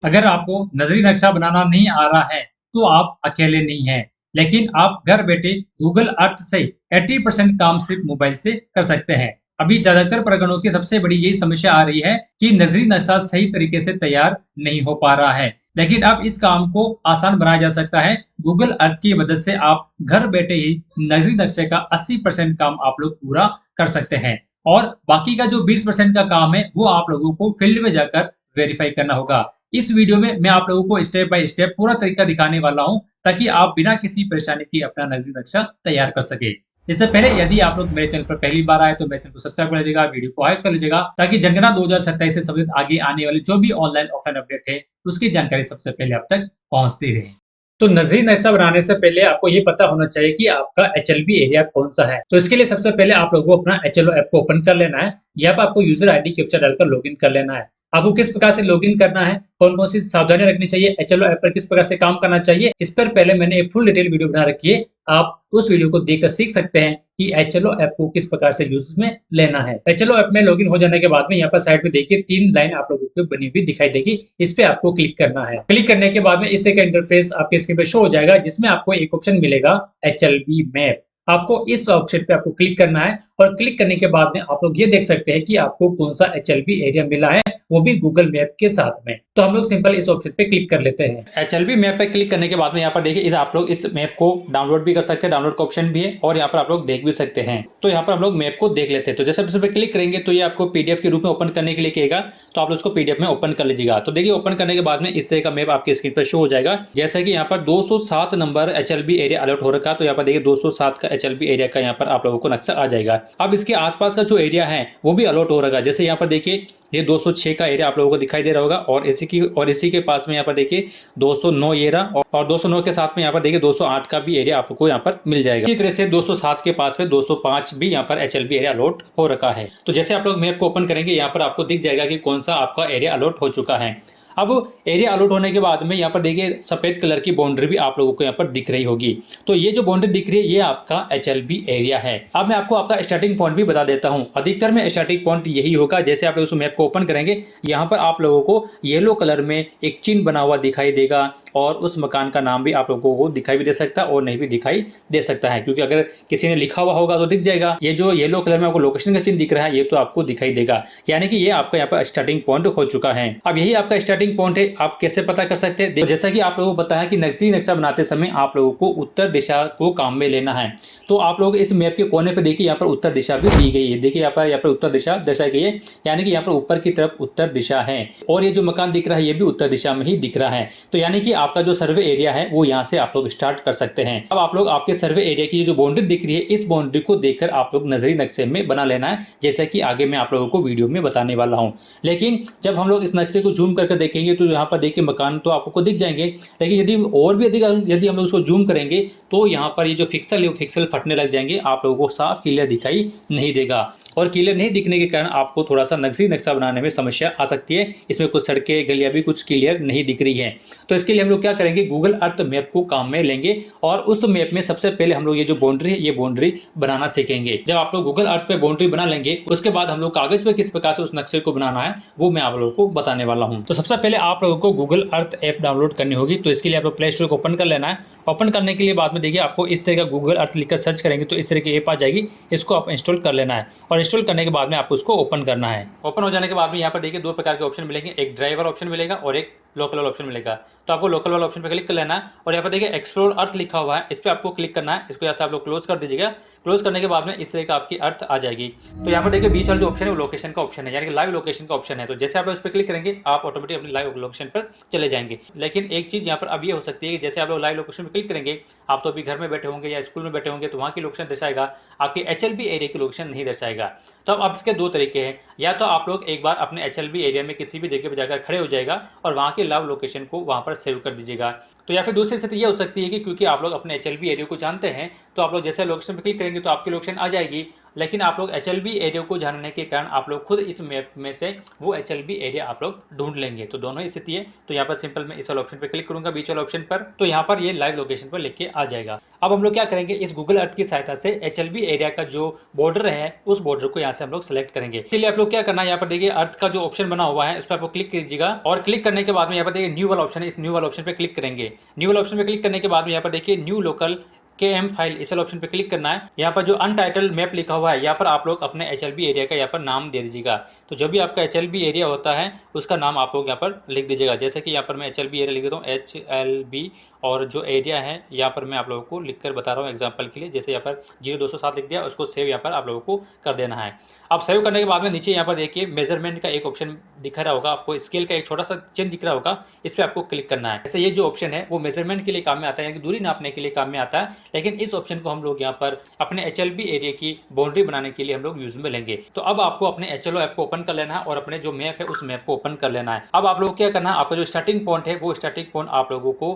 अगर आपको नजरी नक्शा बनाना नहीं आ रहा है तो आप अकेले नहीं हैं, लेकिन आप घर बैठे गूगल अर्थ से 80% काम सिर्फ मोबाइल से कर सकते हैं। अभी ज्यादातर परगणों की सबसे बड़ी यही समस्या आ रही है कि नजरी नक्शा सही तरीके से तैयार नहीं हो पा रहा है। लेकिन अब इस काम को आसान बनाया जा सकता है। गूगल अर्थ की मदद से आप घर बैठे ही नजरी नक्शे का 80% काम आप लोग पूरा कर सकते हैं, और बाकी का जो 20% का काम है वो आप लोगों को फील्ड में जाकर वेरीफाई करना होगा। इस वीडियो में मैं आप लोगों को स्टेप बाय स्टेप पूरा तरीका दिखाने वाला हूं, ताकि आप बिना किसी परेशानी के अपना नजरी नक्शा तैयार कर सके। इससे पहले यदि आप लोग मेरे चैनल पर पहली बार आए तो मेरे चैनल को सब्सक्राइब कर लीजिएगा, वीडियो को लाइक कर लीजिएगा, ताकि जनगणना 2027 से संबंधित आगे आने वाले जो भी ऑनलाइन ऑफलाइन अपडेट है उसकी जानकारी सबसे पहले आप तक पहुंचती रहे। तो नजरी नक्शा बनाने से पहले आपको ये पता होना चाहिए कि आपका एचएलबी एरिया कौन सा है। तो इसके लिए सबसे पहले आप लोगों को अपना एचएलओ ऐप को ओपन कर लेना है। यहाँ पर आपको यूजर आईडी कैप्चा डालकर लॉगिन कर लेना है। आपको किस प्रकार से लॉगिन करना है, कौन कौन सी सावधानियां रखनी चाहिए, एचएलओ ऐप पर किस प्रकार से काम करना चाहिए, इस पर पहले मैंने एक फुल डिटेल वीडियो बना रखी है। आप उस वीडियो को देखकर सीख सकते हैं कि एचएलओ ऐप को किस प्रकार से यूज में लेना है। एचएलओ ऐप में लॉगिन हो जाने के बाद में यहाँ पर साइड में देखिए 3 लाइन आप लोगों को बनी हुई दिखाई देगी। इस पे आपको क्लिक करना है। क्लिक करने के बाद में इस तरह का इंटरफेस आपके स्क्रीन पे शो हो जाएगा, जिसमें आपको एक ऑप्शन मिलेगा एचएलबी मैप। आपको इस ऑप्शन पे आपको क्लिक करना है, और क्लिक करने के बाद में आप लोग ये देख सकते हैं कि आपको कौन सा एचएलबी एरिया मिला है, वो भी गूगल मैप के साथ में। तो हम लोग सिंपल इस ऑप्शन पे क्लिक कर लेते हैं। एचएलबी मैप पे क्लिक करने के बाद में यहाँ पर देखिए आप लोग इस मैप को डाउनलोड भी कर सकते हैं, डाउनलोड का ऑप्शन भी है, और यहाँ पर आप लोग देख भी सकते हैं। तो यहाँ पर हम लोग मैप को देख लेते हैं। तो जैसे इस पे क्लिक करेंगे तो ये आपको पीडीएफ के रूप में ओपन करने के लिए कहेगा, तो आप लोग उसको पीडीएफ में ओपन कर लीजिएगा। तो देखिए ओपन करने के बाद में इस तरह का मैप आपकी स्क्रीन पर शो हो जाएगा। जैसे कि यहाँ पर 207 नंबर एचएलबी एरिया अलर्ट हो रखा है, तो यहाँ पर देखिए 207 का एचएलबी एरिया का यहाँ पर आप लोगों को नक्शा आ जाएगा। अब इसके आसपास का जो एरिया है वो भी अलर्ट हो रखा है। जैसे यहाँ पर देखिए ये 206 का एरिया आप लोगों को दिखाई दे रहा होगा, और इसी के पास में यहाँ पर देखिए 209 ये रहा, और 209 के साथ में यहाँ पर देखिए 208 का भी एरिया आपको यहाँ पर मिल जाएगा। इसी तरह से 207 के पास में 205 भी यहाँ पर एचएलबी एरिया अलॉट हो रखा है। तो जैसे आप लोग मैप को ओपन करेंगे यहाँ पर आपको दिख जाएगा कि कौन सा आपका एरिया अलॉट हो चुका है। अब एरिया अलॉट होने के बाद में यहाँ पर देखिए सफेद कलर की बाउंड्री भी आप लोगों को यहाँ पर दिख रही होगी। तो ये जो बाउंड्री दिख रही है ये आपका एचएलबी एरिया है। अब मैं आपको आपका स्टार्टिंग पॉइंट भी बता देता हूँ। अधिकतर में स्टार्टिंग पॉइंट यही होगा। जैसे आप उस मैप को ओपन करेंगे यहाँ पर आप लोगों को येलो कलर में एक चिन्ह बना हुआ दिखाई देगा, और उस मकान का नाम भी आप लोगों को दिखाई भी दे सकता है और नहीं भी दिखाई दे सकता है, क्योंकि अगर किसी ने लिखा हुआ होगा तो दिख जाएगा। ये जो येलो कलर में आपको लोकेशन का चिन्ह दिख रहा है ये तो आपको दिखाई देगा, यानी कि ये आपका यहाँ पर स्टार्टिंग पॉइंट हो चुका है। अब यही आपका स्टार्टिंग पॉइंट है। आप कैसे पता कर सकते हैं? जैसा कि आप लोगों को पता है कि नजरी नक्शा बनाते समय आप लोगों को उत्तर दिशा को काम में लेना है। तो आप लोग इस मैप के कोने पे देखिए यहाँ पर उत्तर दिशा भी दी गई है। देखिए यहाँ पर उत्तर दिशा दर्शाई गई है, यानी कि यहाँ पर ऊपर की तरफ उत्तर दिशा है, और ये जो मकान दिख रहा है ये भी उत्तर दिशा में ही दिख रहा है। तो यानी कि आपका जो सर्वे एरिया है वो यहाँ से आप लोग स्टार्ट कर सकते हैं। अब आप लोग आपके सर्वे एरिया की जो बाउंड्री दिख रही है इस बाउंड्री को देखकर आप लोग नजरी नक्शे में बना लेना है, जैसा कि आगे मैं आप लोगों को वीडियो में बताने वाला हूँ। लेकिन जब हम लोग इस नक्शे को जूम करके देखेंगे तो यहाँ पर देखिए मकान तो आपको दिख जाएंगे, लेकिन यदि और भी अधिक यदि हम लोग उसको जूम करेंगे तो यहाँ पर ये जो फिक्सल है वो फिक्सल फटने लग जाएंगे, आप लोगों को साफ क्लियर दिखाई नहीं देगा, और क्लियर नहीं दिखने के कारण आपको थोड़ा सा नजरी नक्शा बनाने में समस्या आ सकती है। इसमें कुछ सड़कें गलियां भी कुछ क्लियर नहीं दिख रही हैं। तो इसके लिए हम लोग क्या करेंगे, गूगल अर्थ मैप को काम में लेंगे, और उस मैप में सबसे पहले हम लोग ये जो बाउंड्री है ये बाउंड्री बनाना सीखेंगे। जब आप लोग गूगल अर्थ पे बाउंड्री बना लेंगे उसके बाद हम लोग कागज पे किस प्रकार से उस नक्शे को बनाना है वो मैं आप लोगों को बताने वाला हूँ। तो सबसे पहले आप लोगों को गूगल अर्थ ऐप डाउनलोड करनी होगी। तो इसके लिए आप लोग प्ले स्टोर को ओपन कर लेना है। ओपन करने के लिए बाद में देखिए आपको इस तरह का गूगल अर्थ लिखकर सर्च करेंगे तो इस तरह की ऐप आ जाएगी। इसको आप इंस्टॉल कर लेना है, और इंस्टॉल करने के बाद में आपको उसको ओपन करना है। ओपन हो जाने के बाद में यहाँ पर देखिए 2 प्रकार के ऑप्शन मिलेंगे, एक ड्राइवर ऑप्शन मिलेगा और एक लोकल वाला ऑप्शन मिलेगा। तो आपको लोकल वाला ऑप्शन पे क्लिक कर लेना है, और यहाँ पर देखिए एक्सप्लोर अर्थ लिखा हुआ है, इस पर आपको क्लिक करना है। इसको यहाँ से आप लोग क्लोज कर दीजिएगा। क्लोज करने के बाद में इस तरह का आपकी अर्थ आ जाएगी। तो यहाँ पर देखिए बीच वाला जो ऑप्शन है वो लोकेशन का ऑप्शन है, यानी कि लाइव लोकेशन का ऑप्शन है। तो जैसे आप उस पर क्लिक करेंगे आप ऑटोमेटिक अपनी लाइव लोकेशन पर चले जाएंगे। लेकिन एक चीज़ यहाँ पर अब ये हो सकती है कि जैसे आप लोग लाइव लोकेशन पर क्लिक करेंगे, आप तो अभी घर में बैठे होंगे या स्कूल में बैठे होंगे, तो वहाँ की लोकेशन दर्शाएगा, आपकी एचएलबी एरिया की लोकेशन नहीं दर्शाएगा। तो अब इसके 2 तरीके हैं, या तो आप लोग एक बार अपने एचएलबी एरिया में किसी भी जगह पर जाकर खड़े हो जाएगा और वहाँ की लाइव लोकेशन को वहाँ पर सेव कर दीजिएगा। तो या फिर दूसरी स्थिति ये हो सकती है कि क्योंकि आप लोग अपने एचएलबी एरिया को जानते हैं तो आप लोग जैसे लोकेशन पर क्लिक करेंगे तो आपकी लोकेशन आ जाएगी, लेकिन आप लोग HLB एरिया को जानने के कारण आप लोग खुद इस मैप में से वो HLB एरिया आप लोग ढूंढ लेंगे। तो दोनों ही स्थिति है। तो यहाँ पर सिंपल मैं इस वाले ऑप्शन पे क्लिक करूंगा, बीच वाले ऑप्शन पर, तो यहाँ पर ये लाइव लोकेशन पर लेके आ जाएगा। अब हम लोग क्या करेंगे, इस गूगल अर्थ की सहायता से HLB एरिया का जो बॉर्डर है उस बॉर्डर को यहाँ से हम लोग सेलेक्ट करेंगे। इसके लिए आप लोग क्या करना है, यहाँ पर देखिए अर्थ का जो ऑप्शन बना हुआ है उस पर आप क्लिक कीजिएगा और क्लिक करने के बाद में यहाँ पर देखिए न्यू वाला ऑप्शन है, इस न्यू वाला ऑप्शन पे क्लिक करेंगे। न्यू वाला ऑप्शन पे क्लिक करने के बाद में यहाँ पर देखिए न्यू लोकल KM फाइल, इस वाले ऑप्शन पे क्लिक करना है। यहाँ पर जो अनटाइटल्ड मैप लिखा हुआ है यहाँ पर आप लोग अपने HLB एरिया का यहाँ पर नाम दे दीजिएगा। तो जो भी आपका HLB एरिया होता है उसका नाम आप लोग यहाँ पर लिख दीजिएगा। जैसे कि यहाँ पर मैं HLB एरिया लिख देता हूँ HLB, और जो एरिया है यहाँ पर मैं आप लोगों को लिख कर बता रहा हूँ एग्जाम्पल के लिए। जैसे यहाँ पर 0207 लिख दिया, उसको सेव यहाँ पर आप लोगों को कर देना है। अब सेव करने के बाद में नीचे यहाँ पर देखिए मेजरमेंट का एक ऑप्शन दिखा रहा होगा आपको, स्केल का एक छोटा सा चिन्ह दिख रहा होगा, इस पर आपको क्लिक करना है। जैसे ये जो ऑप्शन है वो मेजरमेंट के लिए काम में आता है, यानी दूरी नापने के लिए काम में आता है, लेकिन इस ऑप्शन को हम लोग यहाँ पर अपने HLB एरिया की बाउंड्री बनाने के लिए हम लोग यूज में लेंगे। तो अब आपको अपने HLO ऐप को ओपन कर लेना है और अपने जो मैप है उस मैप को ओपन कर लेना है। अब आप लोग क्या करना है, आपका जो स्टार्टिंग पॉइंट है वो स्टार्टिंग पॉइंट आप लोगों को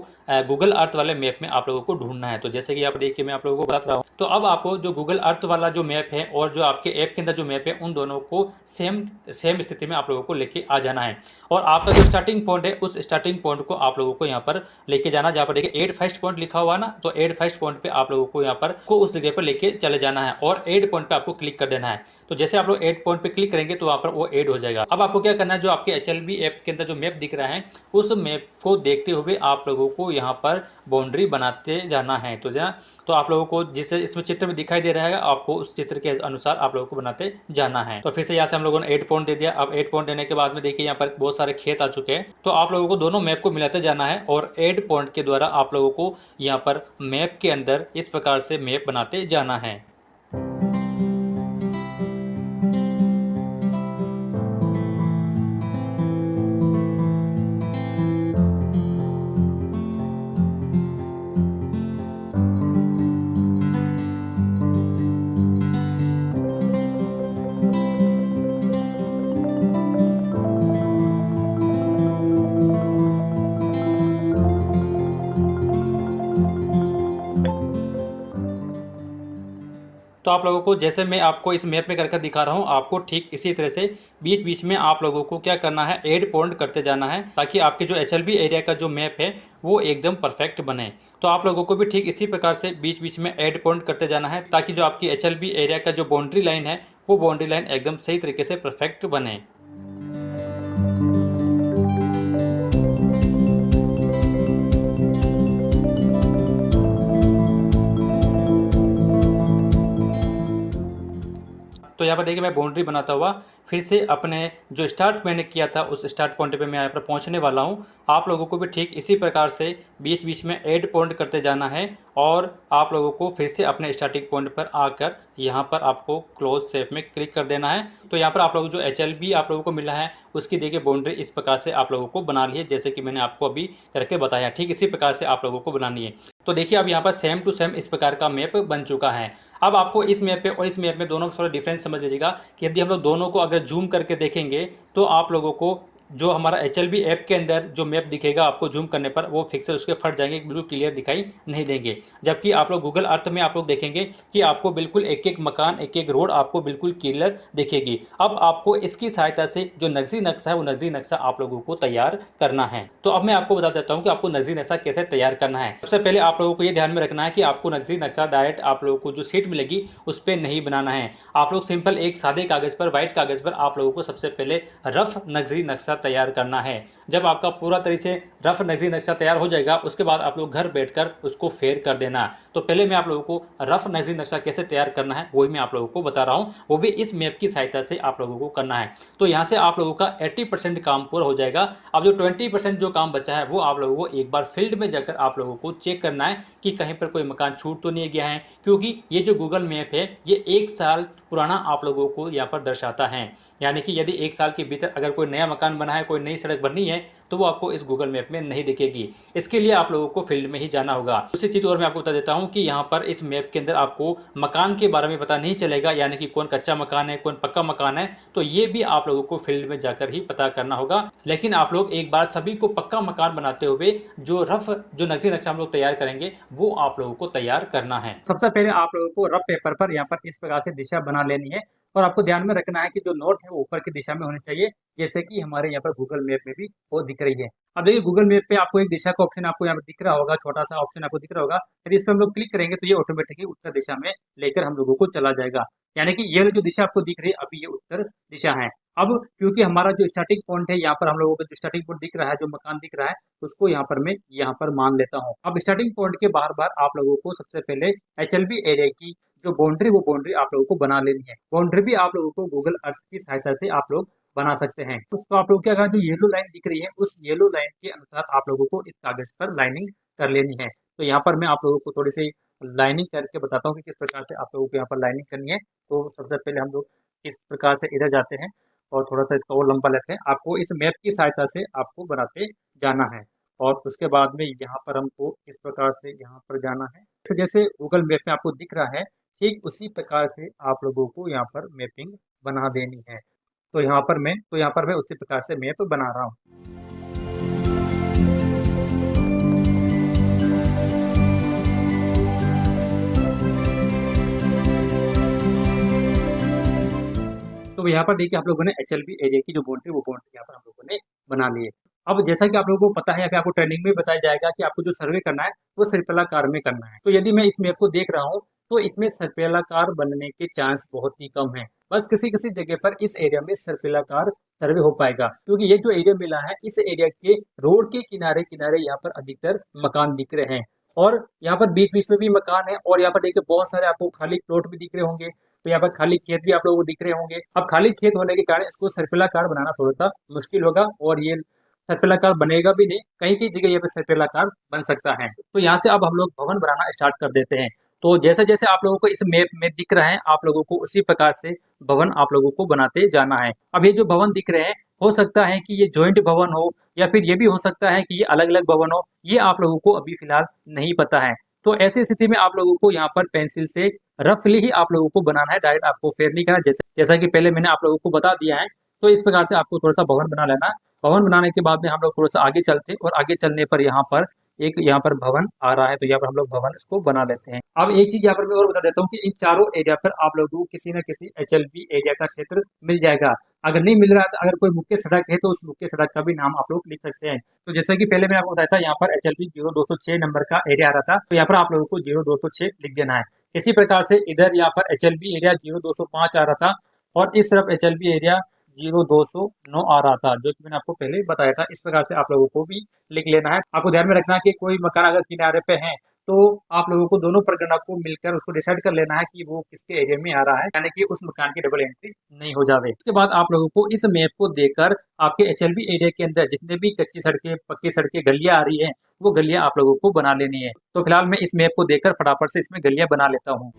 गूगल अर्थ वाले मैप में आप लोगों को ढूंढना है। तो जैसे कि आप देखिए मैं आप लोगों को बता रहा हूँ, तो अब आपको जो गूगल अर्थ वाला जो मैप है और जो आपके ऐप के अंदर जो मैप है उन दोनों को सेम स्थिति में आप लोगों को लेके आ जाना है। और आपका जो स्टार्टिंग पॉइंट है उस स्टार्टिंग पॉइंट को आप लोगों को यहाँ पर लेके जाना, जहाँ पर देखिए एड फर्स्ट पॉइंट लिखा हुआ ना, तो एड फर्स्ट पॉइंट पे आप लोगों को यहाँ पर को उस जगह पर लेके चले जाना है और एड पॉइंट पे आपको क्लिक कर देना है। तो जैसे आप लोग एड पॉइंट पे क्लिक करेंगे तो वहाँ पर वो एड हो जाएगा। अब आपको क्या करना है, जो आपके HLB ऐप के अंदर जो मैप दिख रहा है उस मैप को देखते हुए आप लोगों को यहाँ पर बाउंड्री बनाते जाना है। तो आप लोगों को जिससे इसमें चित्र में दिखाई दे रहा है आपको उस चित्र के अनुसार आप लोगों को बनाते जाना है। तो फिर से यहाँ से हम लोगों ने 8 पॉइंट दे दिया। अब 8 पॉइंट देने के बाद में देखिए यहाँ पर बहुत सारे खेत आ चुके हैं, तो आप लोगों को दोनों मैप को मिलाते जाना है और 8 पॉइंट के द्वारा आप लोगों को यहाँ पर मैप के अंदर इस प्रकार से मैप बनाते जाना है। तो आप लोगों को जैसे मैं आपको इस मैप में करके दिखा रहा हूँ, आपको ठीक इसी तरह से बीच बीच में आप लोगों को क्या करना है, ऐड पॉइंट करते जाना है ताकि आपके जो HLB एरिया का जो मैप है वो एकदम परफेक्ट बने। तो आप लोगों को भी ठीक इसी प्रकार से बीच बीच में ऐड पॉइंट करते जाना है ताकि जो आपकी HLB एरिया का जो बाउंड्री लाइन है वो बाउंड्री लाइन एकदम सही तरीके से परफेक्ट बने। तो यहाँ पर देखिए मैं बाउंड्री बनाता हुआ फिर से अपने जो स्टार्ट मैंने किया था उस स्टार्ट पॉइंट पे मैं यहाँ पर पहुँचने वाला हूँ। आप लोगों को भी ठीक इसी प्रकार से बीच बीच में ऐड पॉइंट करते जाना है और आप लोगों को फिर से अपने स्टार्टिंग पॉइंट पर आकर यहाँ पर आपको क्लोज शेप में क्लिक कर देना है। तो यहाँ पर आप लोगों को जो HLB आप लोगों को मिला है उसकी देखिए बाउंड्री इस प्रकार से आप लोगों को बना ली है, जैसे कि मैंने आपको अभी करके बताया। ठीक इसी प्रकार से आप लोगों को बनानी है। तो देखिए अब यहाँ पर सेम टू सेम इस प्रकार का मैप बन चुका है। अब आपको इस मैप पे और इस मैप में दोनों में थोड़ा डिफरेंस समझ लीजिएगा कि यदि हम लोग दोनों को अगर जूम करके देखेंगे तो आप लोगों को जो हमारा HLB ऐप के अंदर जो मैप दिखेगा आपको जूम करने पर वो पिक्सल उसके फट जाएंगे, बिल्कुल क्लियर दिखाई नहीं देंगे। जबकि आप लोग गूगल अर्थ में आप लोग देखेंगे कि आपको बिल्कुल एक एक मकान एक एक रोड आपको बिल्कुल क्लियर दिखेगी। अब आपको इसकी सहायता से जो नक्शे नक्शा है वो नक्शे नक्शा आप लोगों को तैयार करना है। तो अब मैं आपको बता देता हूँ कि आपको नक्शे नक्शा कैसे तैयार करना है। सबसे पहले आप लोगों को ये ध्यान में रखना है कि आपको नक्शे नक्शा डायरेक्ट आप लोगों को जो सीट मिलेगी उस पर नहीं बनाना है। आप लोग सिंपल एक सादे कागज पर, व्हाइट कागज पर आप लोगों को सबसे पहले रफ नक्शे नक्शा तैयार करना है। जब आपका पूरा तरीके से रफ नक्शे नक्शा तैयार हो जाएगा उसके बाद आप लोग घर बैठकर उसको फेयर कर देना। तो पहले मैं आप लोगों को रफ नक्शे नक्शा कैसे तैयार करना है वही मैं आप लोगों को बता रहा हूं, वो भी इस मैप की सहायता से आप लोगों को करना है। तो यहां से आप लोगों का 80% काम पूरा हो जाएगा। अब जो 20% जो काम बचा है वो आप लोगों को एक बार फील्ड में जाकर आप लोगों को चेक करना है कि कहीं पर कोई मकान छूट तो नहीं गया है, क्योंकि ये जो गूगल मैप है ये 1 साल पुराना आप लोगों को यहाँ पर दर्शाता है। यानी कि यदि 1 साल के भीतर अगर कोई नया मकान बना है, कोई नई सड़क बननी है, तो वो आपको इस गूगल मैप में नहीं दिखेगी। इसके लिए आप लोगों को फील्ड में ही जाना होगा। दूसरी चीज़ और मैं आपको बता देता हूँ कि यहाँ पर इस मैप के अंदर आपको मकान के बारे में पता नहीं चलेगा, यानी कि कौन कच्चा मकान है, कौन पक्का मकान है, तो ये भी आप लोगों को फील्ड में जाकर ही पता करना होगा। लेकिन आप लोग एक बार सभी को पक्का मकान बनाते हुए जो नकदी नक्शा हम लोग तैयार करेंगे, वो आप लोगों को तैयार करना है। सबसे पहले आप लोगों को रफ पेपर पर यहाँ पर इस प्रकार से दिशा बना लेनी है, और आपको ध्यान में रखना है कि जो नॉर्थ है वो ऊपर की दिशा में होनी चाहिए, जैसे कि हमारे यहाँ पर गूगल मैप में भी वो दिख रही है। अब देखिए गूगल मैप पे आपको एक दिशा का ऑप्शन आपको यहाँ पर दिख रहा होगा, छोटा सा ऑप्शन आपको दिख रहा होगा। यदि इस पर हम लोग क्लिक करेंगे तो ये ऑटोमेटिकली उत्तर दिशा में लेकर हम लोगों को चला जाएगा, यानी कि ये जो दिशा आपको दिख रही है अभी ये उत्तर दिशा है। अब क्योंकि हमारा जो स्टार्टिंग पॉइंट है, यहाँ पर हम लोगों को जो स्टार्टिंग पॉइंट दिख रहा है, जो मकान दिख रहा है, उसको यहाँ पर मैं यहाँ पर मान लेता हूँ। अब स्टार्टिंग पॉइंट के बाहर बाहर आप लोगों को सबसे पहले HLB एरिया की जो बाउंड्री, वो बाउंड्री आप लोगों को बना लेनी है। बाउंड्री भी आप लोगों को गूगल अर्थ की सहायता से आप लोग बना सकते हैं। तो आप लोगों के अगर जो येलो लाइन दिख रही है, उस येलो लाइन के अनुसार आप लोगों को इस कागज पर लाइनिंग कर लेनी है। तो यहाँ पर मैं आप लोगों को थोड़ी सी लाइनिंग करके बताता हूँ कि किस प्रकार से आप लोगों को यहाँ पर लाइनिंग करनी है। तो सबसे पहले हम लोग इस प्रकार से इधर जाते हैं और थोड़ा सा इसका और लंबा लेते हैं। आपको इस मैप की सहायता से आपको बनाते जाना है, और उसके बाद में यहाँ पर हमको इस प्रकार से यहाँ पर जाना है। तो जैसे गूगल मैप में आपको दिख रहा है, ठीक उसी प्रकार से आप लोगों को यहाँ पर मैपिंग बना देनी है। तो यहाँ पर मैं उसी प्रकार से मैप बना रहा हूँ। तो यहाँ पर देखिए आप लोगों ने HLB एरिया की जो बाउंड्री, वो बाउंड्री यहाँ पर हम लोगों ने बना ली है। अब जैसा कि आप लोगों को पता है या फिर आपको ट्रेनिंग में बताया जाएगा कि आपको जो सर्वे करना है वो सर्पिलाकार में करना है। तो यदि मैं इस मैप को देख रहा हूँ तो इसमें सर्पिलाकार बनने के चांस बहुत ही कम है। बस किसी किसी जगह पर इस एरिया में सर्पिलाकार सर्वे हो पाएगा, क्योंकि ये जो एरिया मिला है, इस एरिया के रोड के किनारे किनारे यहाँ पर अधिकतर मकान दिख रहे हैं, और यहाँ पर बीच बीच में भी मकान है, और यहाँ पर देखिए बहुत सारे आपको खाली प्लॉट भी दिख रहे होंगे। तो यहाँ पर खाली खेत भी आप लोगों को दिख रहे होंगे। अब खाली खेत होने के कारण इसको सर्पिलाकार बनाना थोड़ा सा मुश्किल होगा, और ये सर्पिलाकार बनेगा भी नहीं, कहीं की जगह यहाँ पे सर्पिलाकार बन सकता है। तो यहाँ से अब हम लोग भवन बनाना स्टार्ट कर देते हैं। तो जैसे जैसे आप लोगों को इस मैप में दिख रहा है, आप लोगों को उसी प्रकार से भवन आप लोगों को बनाते जाना है। अब ये जो भवन दिख रहे हैं, हो सकता है कि ये जॉइंट भवन हो, या फिर ये भी हो सकता है कि ये अलग अलग भवन हो, ये आप लोगों को अभी फिलहाल नहीं पता है। तो ऐसी स्थिति में आप लोगों को यहाँ पर पेंसिल से रफली ही आप लोगों को बनाना है, डायरेक्ट आपको फेर नहीं करना, जैसा कि पहले मैंने आप लोगों को बता दिया है। तो इस प्रकार से आपको थोड़ा सा भवन बना लेना है। भवन बनाने के बाद में हम लोग थोड़ा सा आगे चलते, और आगे चलने पर यहाँ पर भवन आ रहा है, तो यहाँ पर हम लोग भवन इसको बना लेते हैं। अब एक चीज यहाँ पर मैं और बता देता हूँ कि इन चारों एरिया पर आप लोगों को किसी न किसी HLB एरिया का क्षेत्र मिल जाएगा। अगर नहीं मिल रहा है, तो अगर कोई मुख्य सड़क है तो उस मुख्य सड़क का भी नाम आप लोग लिख सकते हैं। तो जैसा कि पहले मैंने आपको बताया था, यहाँ पर HLB 0206 नंबर का एरिया आ रहा था, तो यहाँ पर आप लोगों को 0206 लिख देना है। इसी प्रकार से इधर यहाँ पर HLB एरिया 0205 आ रहा था, और इस तरफ HLB एरिया 0209 आ रहा था, जो कि मैंने आपको पहले बताया था। इस प्रकार से आप लोगों को भी लिख लेना है। आपको ध्यान में रखना है कि कोई मकान अगर किनारे पे है, तो आप लोगों को दोनों परगना को मिलकर उसको डिसाइड कर लेना है कि वो किसके एरिया में आ रहा है, यानी कि उस मकान की डबल एंट्री नहीं हो जावे। उसके बाद आप लोगों को इस मैप को देखकर आपके HLB एरिया के अंदर जितने भी कच्ची सड़कें, पक्की सड़कें, गलियां आ रही है, वो गलियां आप लोगों को बना लेनी है। तो फिलहाल मैं इस मैप को देखकर फटाफट से इसमें गलियां बना लेता हूँ।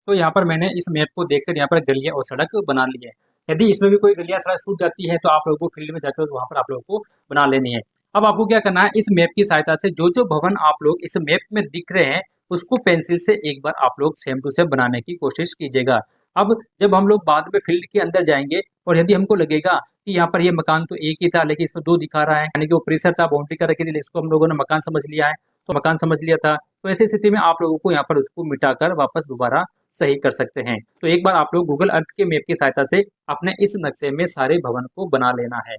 तो यहाँ पर मैंने इस मैप को देखकर यहाँ पर गलियां और सड़क बना ली है। यदि इसमें भी कोई गलियां सड़क छूट जाती है, तो आप लोगों को फील्ड में जाकर वहाँ पर आप लोगों को बना लेनी है। अब आपको क्या करना है, इस मैप की सहायता से जो जो भवन आप लोग इस मैप में दिख रहे हैं, उसको पेंसिल से एक बार आप लोग सेम टू सेम बनाने की कोशिश कीजिएगा। अब जब हम लोग बाद में फील्ड के अंदर जाएंगे, और यदि हमको लगेगा कि यहाँ पर ये मकान तो एक ही था, लेकिन इसमें दो दिखा रहा है, यानी कि वो परिसर था, बाउंड्री कर रखी थी, इसको हम लोगों ने मकान समझ लिया है, तो मकान समझ लिया था, तो ऐसी स्थिति में आप लोगों को यहाँ पर उसको मिटाकर वापस दोबारा सही कर सकते हैं। तो एक बार आप लोग गूगल अर्थ के मैप की सहायता से अपने इस नक्शे में सारे भवन को बना लेना है।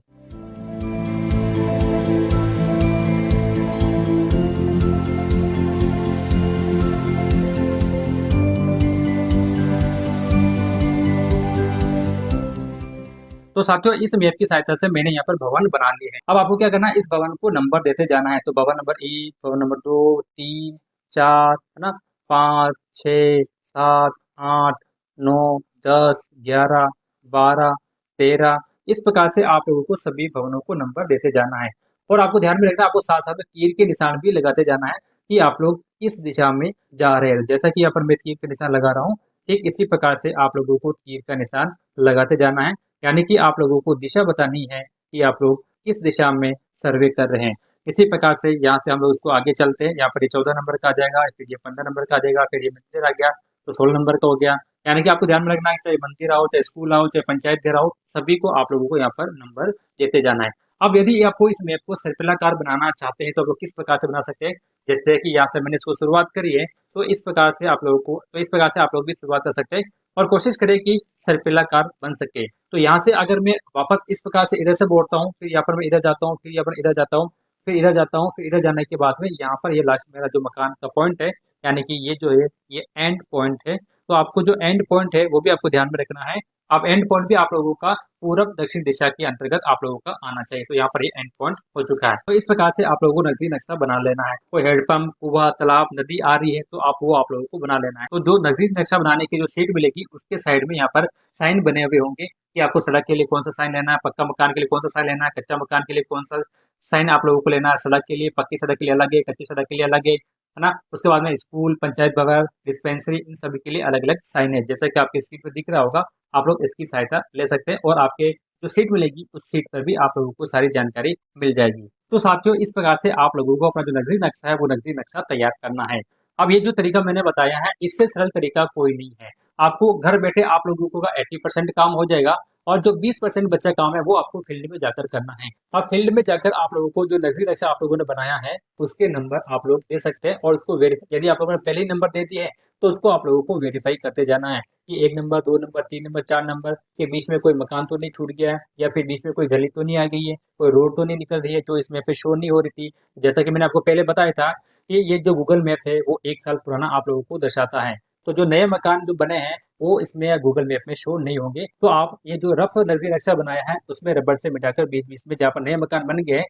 तो साथियों इस मैप की सहायता से मैंने यहाँ पर भवन बना लिए हैं। अब आपको क्या करना है, इस भवन को नंबर देते जाना है। तो भवन नंबर 1, भवन नंबर 2, 3, 4, है ना, 5, 6, 7, 8, 9, 10, 11, 12, 13, इस प्रकार से आप लोगों को सभी भवनों को नंबर देते जाना है। और आपको ध्यान में रखना है, आपको साथ साथ में तीर के निशान भी लगाते जाना है कि आप लोग इस दिशा में जा रहे हैं। जैसा कि यहाँ पर मैं तीर का निशान लगा रहा हूँ, ठीक इसी प्रकार से आप लोगों को तीर का निशान लगाते जाना है। यानी कि आप लोगों को दिशा बतानी है कि आप लोग किस दिशा में सर्वे कर रहे हैं। इसी प्रकार से यहाँ से हम लोग उसको आगे चलते हैं। यहाँ पर ये 14 नंबर का आ जाएगा, फिर ये 15 नंबर का आ जाएगा, फिर ये मंदिर आ गया तो 16 नंबर का हो गया। यानी कि आपको ध्यान में रखना है, चाहे मंदिर आओ, चाहे स्कूल आओ, चाहे पंचायत घर आओ, सभी को आप लोगों को यहाँ पर नंबर देते जाना है। अब यदि आपको इस मैप को सर्पिलाकार बनाना चाहते हैं तो आप लोग किस प्रकार से बना सकते हैं, जैसे कि यहाँ से मैंने इसको शुरुआत करी है, तो इस प्रकार से आप लोगों को, तो इस प्रकार से आप लोग भी शुरुआत कर सकते हैं और कोशिश करें कि सर्पिलाकार बन सके। तो यहाँ से अगर मैं वापस इस प्रकार से इधर से बोलता हूँ, फिर यहाँ पर मैं इधर जाता हूँ, फिर यहाँ पर इधर जाता हूँ, फिर इधर जाता हूँ, फिर इधर जाने के बाद में यहाँ पर ये लास्ट मेरा जो मकान का पॉइंट है, यानी कि ये जो है ये एंड पॉइंट है। तो आपको जो एंड पॉइंट है वो भी आपको ध्यान में रखना है। अब एंड पॉइंट भी आप लोगों का पूरब दक्षिण दिशा के अंतर्गत आप लोगों का आना चाहिए। तो यहाँ पर ये एंड पॉइंट हो चुका है। तो इस प्रकार से आप लोगों को नकदी नक्शा बना लेना है। कोई हेडपंप, कुआं, तालाब, नदी आ रही है तो आप लोगों को बना लेना है। तो जो नकदी नक्शा बनाने की जो सीट मिलेगी उसके साइड में यहाँ पर साइन बने हुए होंगे कि आपको सड़क के लिए कौन सा साइन लेना है, पक्का मकान के लिए कौन सा साइन लेना है, कच्चा मकान के लिए कौन सा साइन आप लोगों को लेना है। सड़क के लिए, पक्की सड़क के लिए अलग है, कच्ची सड़क के लिए अलग है ना। उसके बाद में स्कूल, पंचायत भवन, डिस्पेंसरी, इन सभी के लिए अलग अलग साइन है। जैसा कि आपकी स्क्रीन पर दिख रहा होगा, आप लोग इसकी सहायता ले सकते हैं और आपके जो सीट मिलेगी उस सीट पर भी आप लोगों को सारी जानकारी मिल जाएगी। तो साथियों इस प्रकार से आप लोगों को अपना जो नकदी नक्शा है वो नकदी नक्शा तैयार करना है। अब ये जो तरीका मैंने बताया है इससे सरल तरीका कोई नहीं है। आपको घर बैठे आप लोगों का 80% काम हो जाएगा और जो 20% बचा काम है वो आपको फील्ड में जाकर करना है। अब फील्ड में जाकर आप लोगों को जो नकदी नक्शा आप लोगों ने बनाया है उसके नंबर आप लोग दे सकते हैं और उसको वेरीफाई, यदि आप लोगों ने पहले ही नंबर दे दिए है तो उसको आप लोगों को वेरीफाई करते जाना है कि 1 नंबर, 2 नंबर, 3 नंबर, 4 नंबर के बीच में कोई मकान तो नहीं छूट गया है, या फिर बीच में कोई गली तो नहीं आ गई है, कोई रोड तो नहीं निकल रही है जो इसमें पे शो नहीं हो रही थी। जैसा कि मैंने आपको पहले बताया था कि ये जो गूगल मैप है वो 1 साल पुराना आप लोगों को दर्शाता है। तो जो नए मकान जो बने हैं वो इसमें या गूगल मैप में शो नहीं होंगे। तो आप ये जो रफ नकदी नक्शा बनाया है उसमें रबड़ से मिटाकर बीच बीच में जहाँ पर नए मकान बन गए,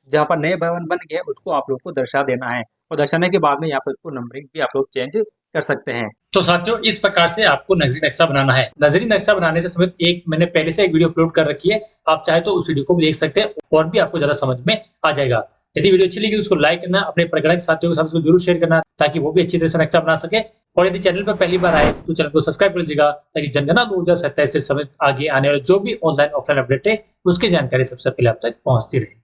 जहाँ पर नए भवन बन गए, उसको आप लोग को दर्शा देना है और दर्शाने के बाद में यहाँ पर उसको नंबरिंग भी आप लोग चेंज कर सकते हैं। तो साथियों इस प्रकार से आपको नजरी नक्शा बनाना है। नजरी नक्शा बनाने से समेत एक मैंने पहले से एक वीडियो अपलोड कर रखी है, आप चाहे तो उस वीडियो को भी देख सकते हैं और भी आपको ज्यादा समझ में आ जाएगा। यदि वीडियो अच्छी लगी तो उसको लाइक करना, अपने परिगणक साथियों के साथ उसको जरूर शेयर करना ताकि वो भी अच्छी तरह से नक्शा बना सके। और यदि चैनल पर पहली बार आए तो चैनल को सब्सक्राइब कर लीजिएगा ताकि जनगणना 2027 से समेत आगे आने वाले जो भी ऑनलाइन ऑफलाइन अपडेट है उसकी जानकारी सबसे पहले आप तक पहुंचती रहे।